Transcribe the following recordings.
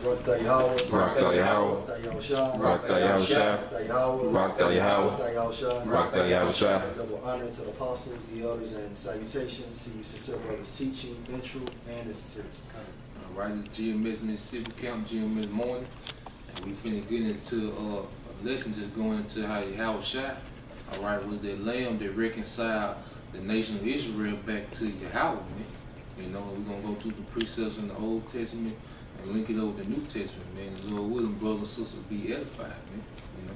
Rock the Yahweh. Rock the Yahweh. Rock the Yahawashi. Rock the Yahawashi. Rock the Yahweh. Rock the Yahweh. Rock the Yahawashi. Rock the Yahawashi. Double honor to the apostles, the elders, and salutations to you sincere brothers teaching, intro, and insincerities. All right, it's GMS Mississippi Camp, GMS morning, and we finna get into a lesson just going into how Yahawashi, all right, was that lamb that reconciled the nation of Israel back to Yahweh, man. You know, we're gonna go through the precepts in the Old Testament and link it over the New Testament, man. And Lord willing, brothers and sisters be edified, man. You know.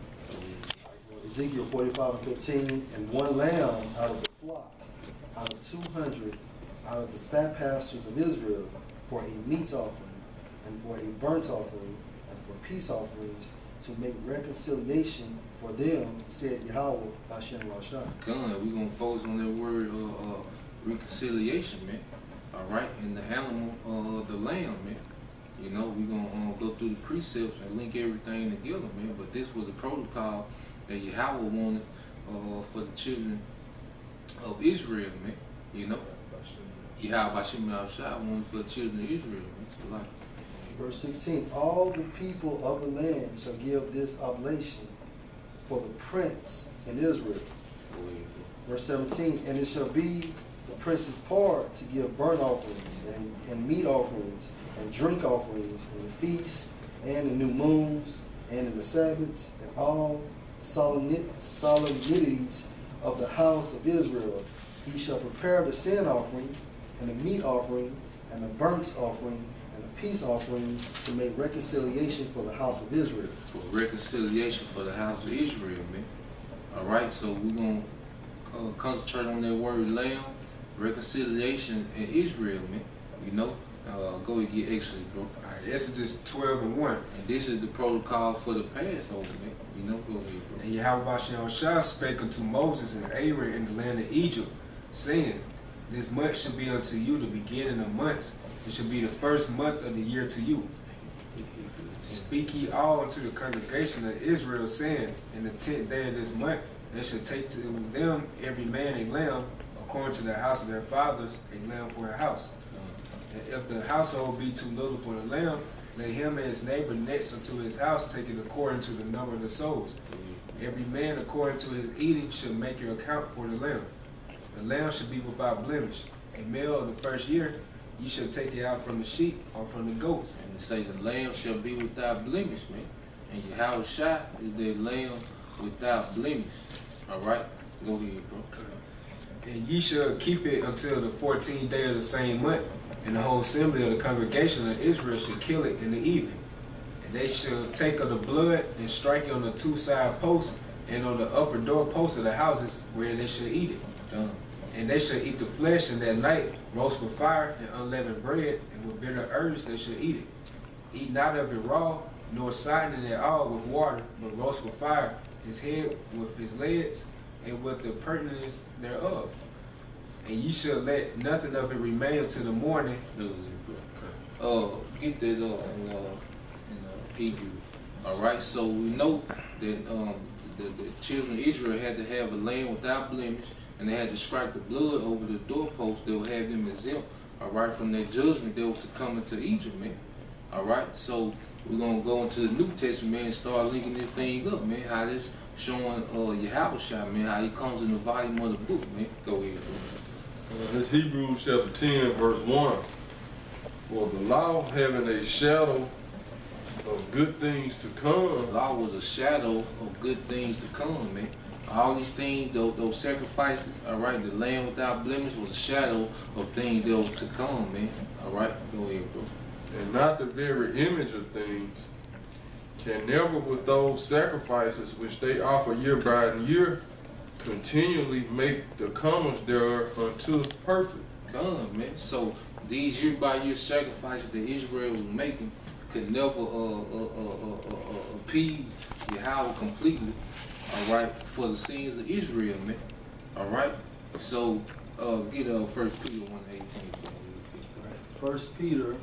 Ezekiel 45:15, and one lamb out of the flock, out of 200, out of the fat pastures of Israel, for a meat offering, and for a burnt offering, and for peace offerings, to make reconciliation for them, said Yahweh, Hashem Rashad. We're gonna focus on that word reconciliation, man. All right, and the animal, the lamb, man. You know, we're gonna go through the precepts and link everything together, man. But this was a protocol that Yahweh wanted for the children of Israel, man. You know, Yahawashi wanted for the children of Israel, man. So like, Verse 16, all the people of the land shall give this oblation for the prince in Israel. Verse 17, and it shall be the prince's part to give burnt offerings and meat offerings and drink offerings in the feasts and in new moons and in the Sabbaths and all solemnities of the house of Israel. He shall prepare the sin offering and the meat offering and the burnt offering and the peace offerings to make reconciliation for the house of Israel. For reconciliation for the house of Israel, man. All right, so we're going to concentrate on that word lamb, reconciliation in Israel, man. You know, go and get Exodus, bro. All right, Exodus 12:1. And this is the protocol for the Passover, man. You know, go ahead, bro. And Yahawashi spake unto Moses and Aaron in the land of Egypt, saying, this month shall be unto you the beginning of months. It shall be the first month of the year to you. Speak ye all unto the congregation of Israel, saying, in the 10th day of this month, they shall take to them every man a lamb, according to the house of their fathers, a lamb for a house. And if the household be too little for the lamb, let him and his neighbor next unto his house take it according to the number of the souls. Every man according to his eating shall make your account for the lamb. The lamb should be without blemish. A male of the first year, you shall take it out from the sheep or from the goats. And to say the lamb shall be without blemish, man. And Yahawashi is the lamb without blemish. All right, go ahead, bro. And ye shall keep it until the 14th day of the same month. And the whole assembly of the congregation of Israel shall kill it in the evening. And they shall take of the blood and strike it on the two side posts and on the upper door posts of the houses where they shall eat it. And they shall eat the flesh in that night, roast with fire and unleavened bread, and with bitter herbs they shall eat it. Eat not of it raw, nor sodden it at all with water, but roast with fire, his head with his legs, and with the pertinence thereof. And ye shall let nothing of it remain until the morning. Get that in Hebrew. All right, so we know that the children of Israel had to have a lamb without blemish, and they had to strike the blood over the doorpost that would have them exempt, all right, from that judgment that was to come into Egypt, man. All right, so we're gonna go into the New Testament, man, and start linking this thing up, man. How this showing Yahawashi, man, how he comes in the volume of the book, man. Go ahead, bro. This Hebrews chapter 10, verse 1. For the law having a shadow of good things to come. The law was a shadow of good things to come, man. All these things, those sacrifices, all right, the lamb without blemish was a shadow of things that was to come, man. All right, go ahead, bro. And not the very image of things, can never with those sacrifices which they offer year by year continually make the comers thereof unto perfect. Come, man. So these year by year sacrifices that Israel was making could never appease Yahweh completely, all right, for the sins of Israel, man. All right. So get 1 Peter 1:18. 1 Peter.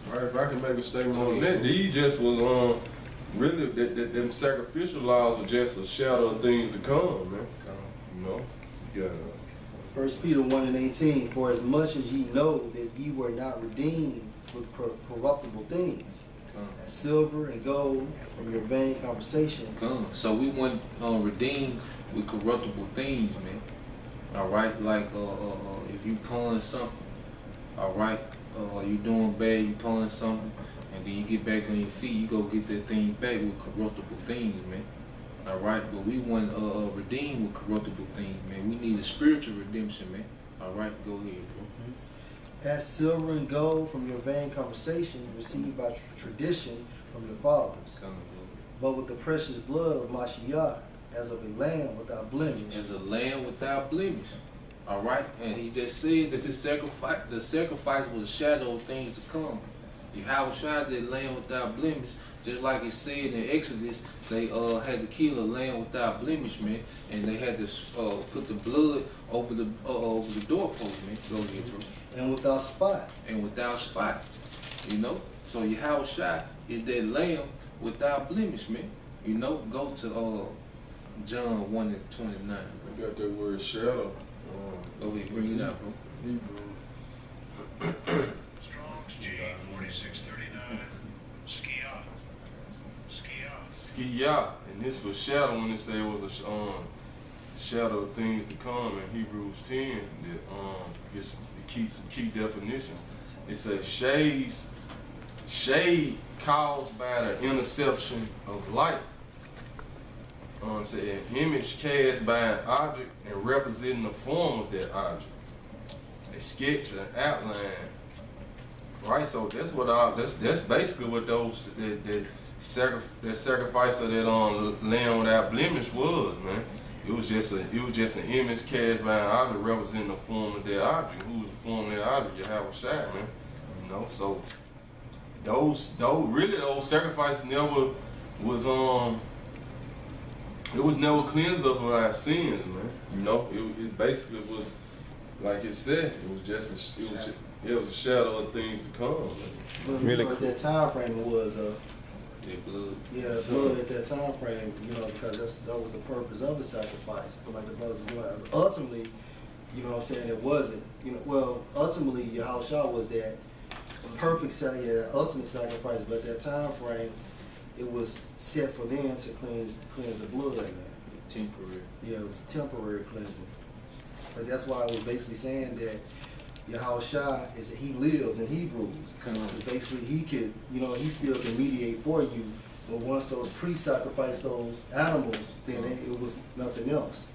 All right, if I can make a statement on that, these just was really them sacrificial laws were just a shadow of things to come, man. You know, yeah. 1 Peter 1:18, for as much as ye know that ye were not redeemed with corruptible things, as silver and gold from your vain conversation. So we weren't redeemed with corruptible things, man. All right, like if you pawn something, all right, you doing bad, you pawn something, and then you get back on your feet, you go get that thing back with corruptible things, man. All right, but we weren't redeemed with corruptible things, man. We need a spiritual redemption, man. All right, go ahead, bro. As silver and gold from your vain conversation received by tradition from your fathers, but with the precious blood of Mashiach, as of a lamb without blemish. As a lamb without blemish. All right, and he just said that the sacrifice was a shadow of things to come. Yahawashi, that lamb without blemish, just like it said in Exodus, they had to kill a lamb without blemish, man, and they had to put the blood over the doorpost, man. Go ahead, bro. And without spot. And without spot, you know. So Yahawashi is that lamb without blemish, man. You know, go to John 1:29. I got that word shadow. Go ahead, bring it out, bro. Strong's G 4639. Skiya. And this was shadow when it said it was a shadow of things to come in Hebrews 10. That gets some key definitions. It says shade caused by the interception of light. Say an image cast by an object and representing the form of that object. A sketch, an outline. Right, so that's what that's basically what those that sacrifice of that lamb without blemish was, man. It was just an image cast by an object representing the form of that object. Who was the form of that object? Yahawashi, man. You know, so those sacrifices never was it was never cleansed us of our sins, man. You know, it basically was like it said. It was just it was a shadow of things to come. But you know what that time frame was, though. Blood. Yeah, the blood at that time frame, you know, because that was the purpose of the sacrifice. But like the brothers, you know, ultimately, you know what I'm saying, it wasn't. You know, well, ultimately, Yahawashi was that perfect that ultimate sacrifice. But at that time frame, it was set for them to cleanse the blood, man. Temporary. Yeah, it was temporary cleansing. But that's why I was basically saying that Yahawashi is that he lives in Hebrews. Because basically he could, you know, he still can mediate for you. But once those priests sacrificed those animals, then it was nothing else.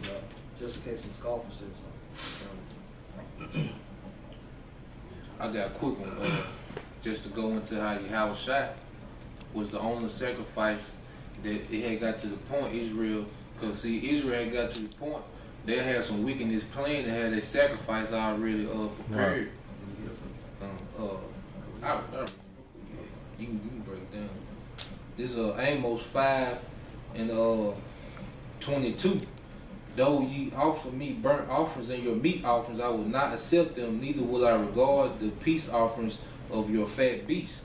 You know, just in case some scoffer said something. I got a quick one, just to go into how Yahawashi was the only sacrifice that it had got to the point Israel, because see, Israel had got to the point they had some wickedness planned. They had their sacrifice already prepared. You can break down. This is Amos 5 and 22. Though ye offer me burnt offerings and your meat offerings, I will not accept them. Neither will I regard the peace offerings of your fat beasts.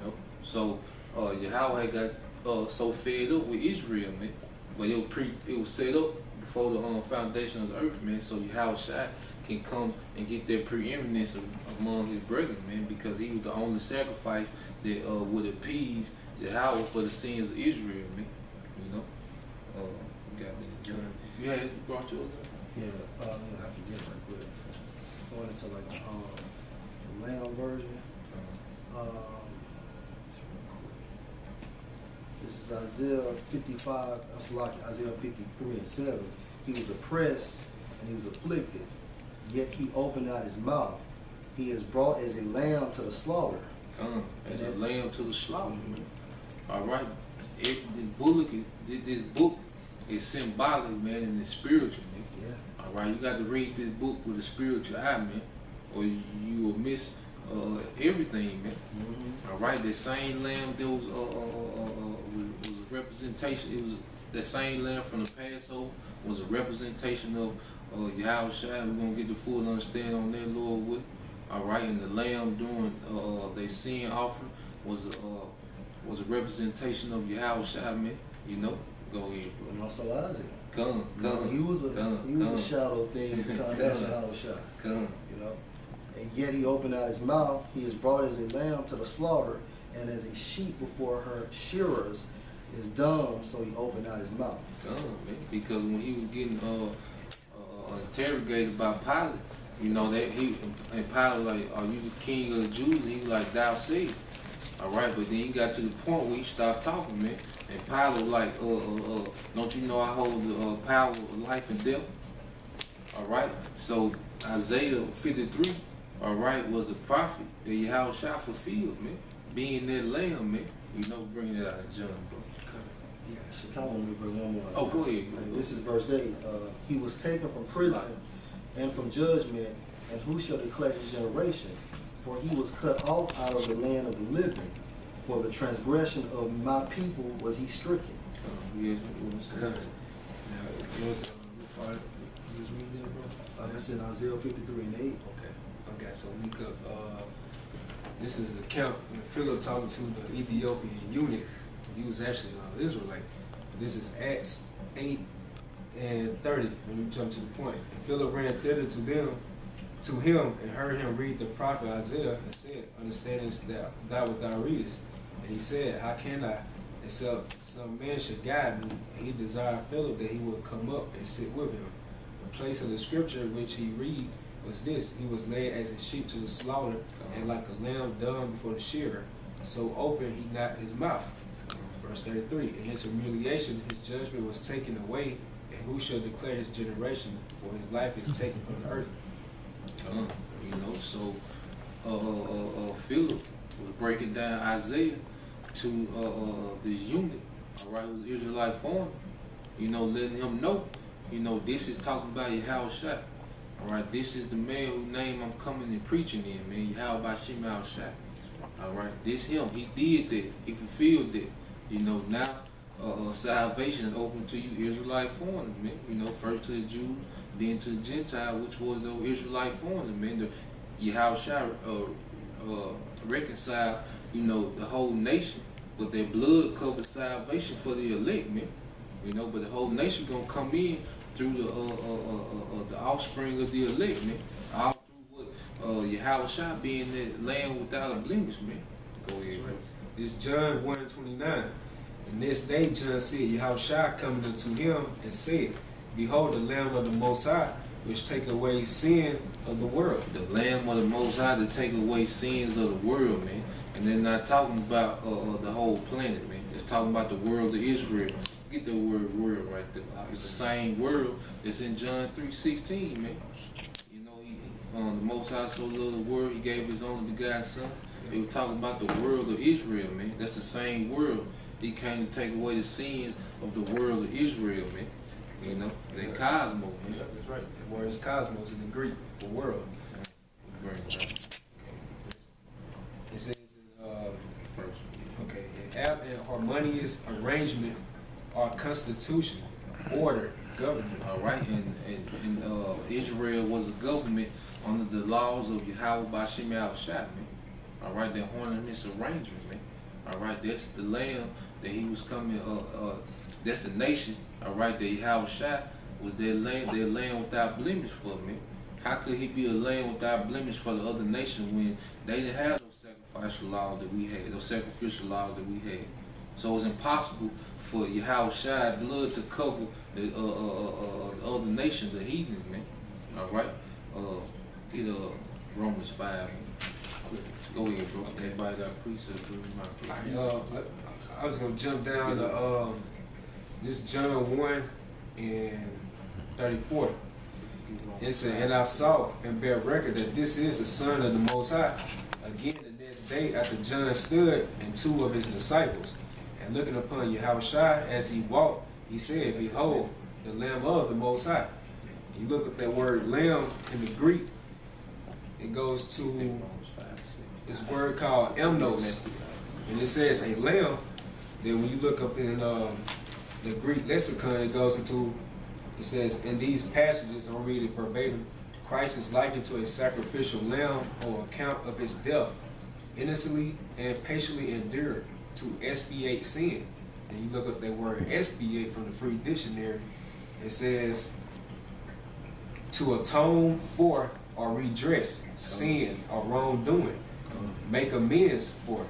You know? So Yahweh had got so fed up with Israel, man. But it was set up before the foundation of the earth, man. So Yahawashi can come and get that preeminence among his brethren, man, because he was the only sacrifice that would appease Yahweh for the sins of Israel, man. You know, you brought yours up? Yeah, I can get it right quick. It's going into like the Lamb version. This is Isaiah 55. That's like Isaiah 53 and 7. He was oppressed and he was afflicted, yet he opened not his mouth. He is brought as a lamb to the slaughter. As a lamb to the slaughter. All right. This book is symbolic, man, and it's spiritual, man. Yeah. All right. You got to read this book with a spiritual eye, man, or you will miss everything, man. All right. The same lamb that was a representation. It was the same lamb from the Passover was a representation of Yahawashi. We're gonna get the full understanding on that, Lord, with. All right, and the lamb doing their sin offering was a representation of Yahawashi, man. You know, go ahead, bro. And also Isaac. He was a shadow thing to come down Yahawashi. You know, and yet he opened out his mouth. He is brought as a lamb to the slaughter, and as a sheep before her shearers is dumb. So he opened out his mouth. Because when he was getting interrogated by Pilate, you know that and Pilate like, "Are you the king of the Jews?" And he was like, "Thou sayest." All right, but then he got to the point where he stopped talking, man. And Pilate was like, "Don't you know I hold the power of life and death?" All right. So Isaiah 53, all right, was a prophet that Yahawashi fulfilled, man. Being that lamb, man. You know, bring that out of John, bro. Chicago, let me bring one more. Oh, go ahead. This is verse 8. He was taken from prison and from judgment, and who shall declare his generation? For he was cut off out of the land of the living. For the transgression of my people was he stricken. Yes, that's in Isaiah 53 and 8. Okay, so we could, this is the account when Philip talking to the Ethiopian eunuch. He was actually an Israelite. This is Acts 8 and 30, when you jump to the point. And Philip ran thither to him, and heard him read the prophet Isaiah, and said, "Understandest thou what thou readest?" And he said, "How can I, except some man should guide me?" And he desired Philip that he would come up and sit with him. The place of the scripture which he read was this: He was led as a sheep to the slaughter, and like a lamb dumb before the shearer, so opened he not his mouth. Verse 33, in his humiliation his judgment was taken away, and who shall declare his generation? For his life is taken from the earth. You know, so Philip was breaking down Isaiah to the eunuch, all right, who's Israelite foreigner, you know, letting him know, you know, this is talking about Yahawashi. All right, this is the man whose name I'm coming and preaching in, man, Yahawashi. All right, this him. He did that. He fulfilled that. You know, now salvation is open to you Israelite foreigners, man. You know, first to the Jews, then to the Gentile, which was the Israelite foreigners, man. The Yahawashi reconciled, you know, the whole nation, but their blood covered salvation for the elect, man. You know, but the whole nation gonna come in through the offspring of the elect, man. All through what Yahawashi being that lamb without a blemish, man. Go ahead, bro. It's John 1:29. The next day John said, Yahawashi coming unto him and said, Behold the Lamb of the Most High, which take away sin of the world. The Lamb of the Most High to take away sins of the world, man. And they're not talking about the whole planet, man. It's talking about the world of Israel. Get the word world right there. It's the same world that's in John 3:16, man. You know, the Most High so loved the world, he gave his only begotten Son. They were talking about the world of Israel, man. That's the same world. He came to take away the sins of the world of Israel, man. You know, the cosmos, man. Yeah, that's right. The word is cosmos in the Greek for world. Right. It says, an harmonious arrangement or constitution, order, government. All right, and Israel was a government under the laws of Yahawashi, man. All right, that harmonious arrangement, man. All right, that's the lamb that he was coming. That's the nation. All right, that Yahawashi was their lamb without blemish for, man. How could he be a lamb without blemish for the other nation when they didn't have those sacrificial laws that we had, those sacrificial laws that we had? So it's impossible for Yahawashi's blood to cover the other nation, the heathens, man. All right, get Romans 5. Go ahead, bro. Okay. Everybody got precepts. I was gonna jump down to this John 1 and 34. It said, and I saw and bear record that this is the Son of the Most High. Again, the next day after John stood and two of his disciples, and looking upon Yahawashi as he walked, he said, Behold, the Lamb of the Most High. You look at that word lamb in the Greek, it goes to this word called emnos. And it says a lamb. Then when you look up in the Greek lexicon, it goes into, it says, in these passages, I'm reading verbatim, Christ is likened to a sacrificial lamb on account of his death, innocently and patiently endured to expiate sin. And you look up that word expiate from the free dictionary, It says to atone for or redress sin or wrongdoing, make amends for.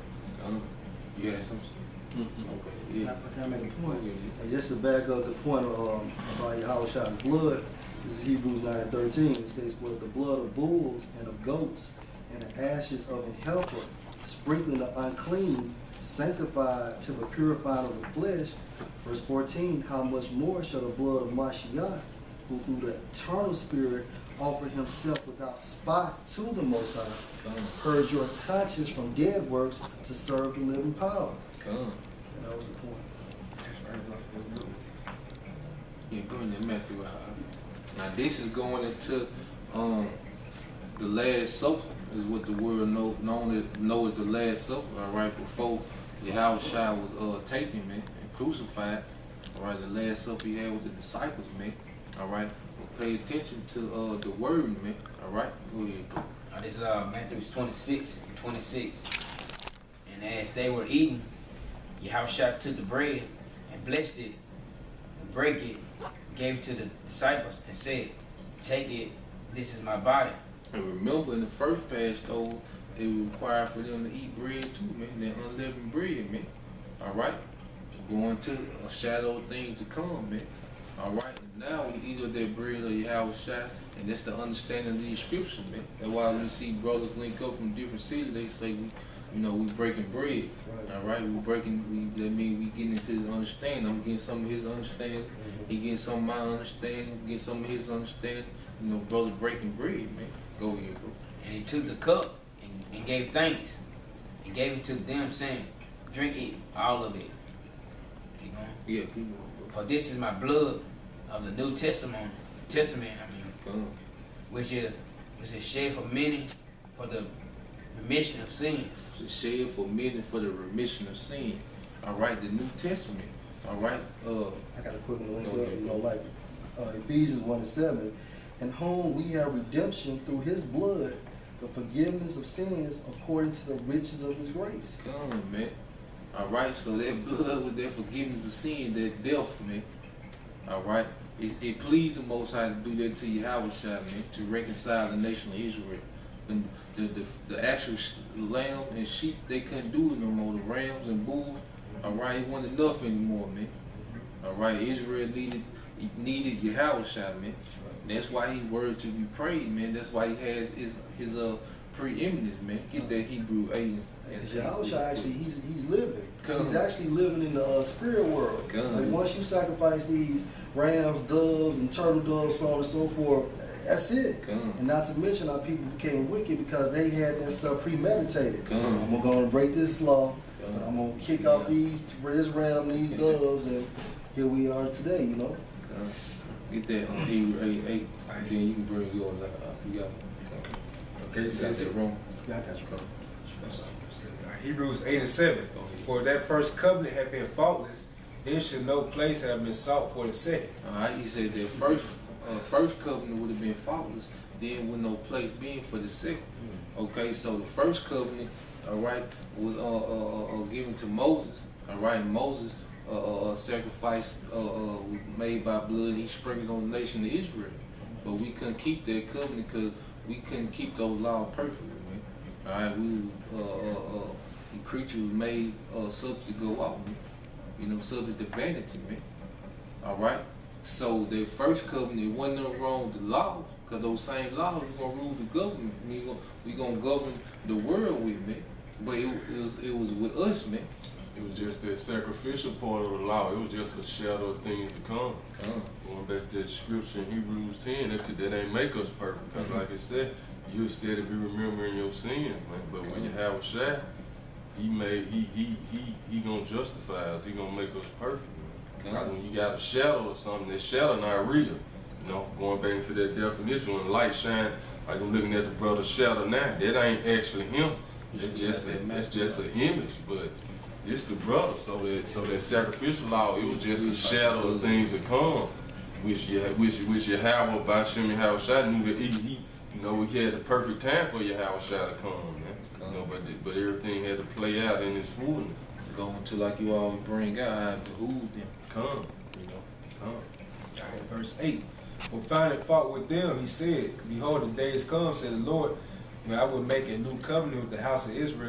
You had something? Okay. Yeah. Can I make a point? And just to back up the point about Yahawashi's blood, this is Hebrews 9:13. It says, "For the blood of bulls and of goats and the ashes of an heifer, sprinkling the unclean, sanctified to the purifying of the flesh." Verse 14, "How much more shall the blood of Mashiach, who through the eternal Spirit offered himself without spot to the Most High, purge your conscience from dead works to serve the living power." And that was the point. That's good. Yeah, go into Matthew. Now this is going into the Last Supper, is what the world know as the Last Supper. All right, before Yahawashi was taken, man, and crucified. All right, the Last Supper he had with the disciples, man. All right, pay attention to the word, man. All right, go ahead. This is Matthew 26:26. And as they were eating, Yahawashi took the bread and blessed it, and break it, gave it to the disciples, and said, "Take it, this is my body." And remember, in the first passage, though, it was required for them to eat bread too, man. That unleavened bread, man. All right, going to a shadow of things to come, man. All right, and now we eat of that bread of Yahawashi, and that's the understanding of these scriptures, man. That's why we see brothers link up from different cities. They say we breaking bread. Right. All right, that means we getting into the understanding. I'm getting some of his understanding. He getting some of my understanding. Getting some of his understanding. Brothers breaking bread, man. Go ahead, bro. And he took the cup and gave thanks, and gave it to them, saying, "Drink it, all of it." Keep going. Yeah, keep going, bro. "For this is my blood of the New Testament, Come. which is shed for many for the remission of sins." To shed for many for the remission of sin. All right, the New Testament. All right. I got a quick one link Go up, ahead, you bro. know, like Ephesians 1:7, "In whom we have redemption through his blood, the forgiveness of sins according to the riches of his grace." Come, man. All right, so that blood with that forgiveness of sin, that death, man. All right, it pleased the Most High to do that to Yahawashi, man, to reconcile the nation of Israel. The actual lamb and sheep, they couldn't do it no more. The rams and bulls, all right, it wasn't enough anymore, man. All right, Israel needed Yahawashi, man. That's why he worthy to be praised, man. That's why he has his preeminence, man. Get that Hebrew 8. Yahawashi actually, he's living. Come. He's actually living in the spirit world. Come. Like once you sacrifice these rams, doves, and turtle doves, so on and so forth, that's it. Come. And not to mention how people became wicked because they had that stuff premeditated. Come. I'm gonna break this law, Come. but I'm gonna kick off this ram, these doves, and here we are today. Get that on Hebrew 8, then you can bring yours out. You got it. Okay, it You got says that wrong. Yeah, I got you. Come. That's all. Hebrews 8:7. For that first covenant had been faultless, then should no place have been sought for the second. All right, he said that first covenant would have been faultless, then with no place being for the second. Okay, so the first covenant, all right, was given to Moses. All right, Moses sacrifice made by blood. He sprinkled on the nation of Israel, but we couldn't keep that covenant because we couldn't keep those laws perfectly, man. All right, the creature was made subject to go out, man. Subject to vanity, man. All right. So the first covenant, it wasn't nothing wrong with the law, because those same laws we're gonna rule the government. We gonna govern the world with, man. But it was with us, man. It was just that sacrificial part of the law. It was just a shadow of things to come. Going back to that scripture in Hebrews 10, that ain't make us perfect. Because like I said, you'll steady be remembering your sins, man. But when you have a shot, he gonna justify us. He gonna make us perfect, man. Because when you got a shadow or something, that shadow not real. Going back into that definition, when light shine, like I'm looking at the brother's shadow now, that ain't actually him. That's just an image, but it's the brother. So that sacrificial law, it was just a shadow of things to come, which Yahweh by Shem Yahawashi knew that he had the perfect time for Yahawashi to come, man. But everything had to play out in its fullness. Going to, like you always bring out, how it behooved them. Come. Come. Verse 8. For finding fault with them, he said, Behold, the days come, said the Lord, when I will make a new covenant with the house of Israel.